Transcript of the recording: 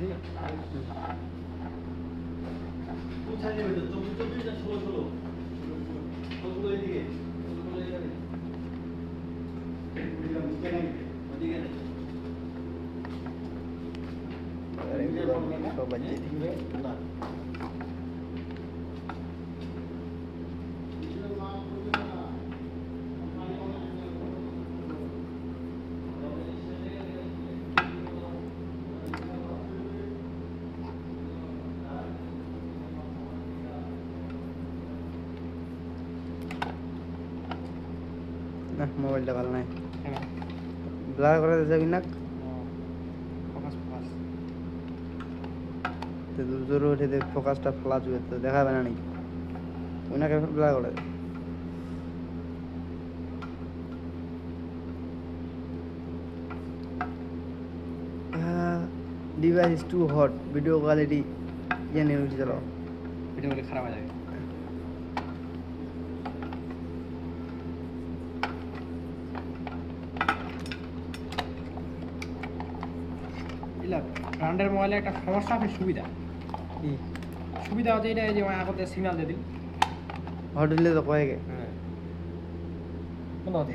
দিছি কোথায় নেবে তো 24 না 16 16 এদিকে 16 এখানে ওদিকে নেই সব বাজে না না মোবাইলটা ভালো নাই ব্লার করে যাবি না ফোকাস ফোকাস তো জোরে উঠে দেখ ফোকাসটা ফ্লাশ হয়ে তো দেখাবে না নাকি ওনাকে ব্লার করে device is too hot video quality জানি উঠে চালাও ভিডিও গুলো খারাপ হয়ে যাবে ইলা ব্র্যান্ডের মোবাইলে একটা সমস্যা আছে সুবিধা কি সুবিধা হচ্ছে এটা যে আগতে সিগন্যাল দিয়ে দিল হট হলে তো কয়েকে হ্যাঁ কোন হতে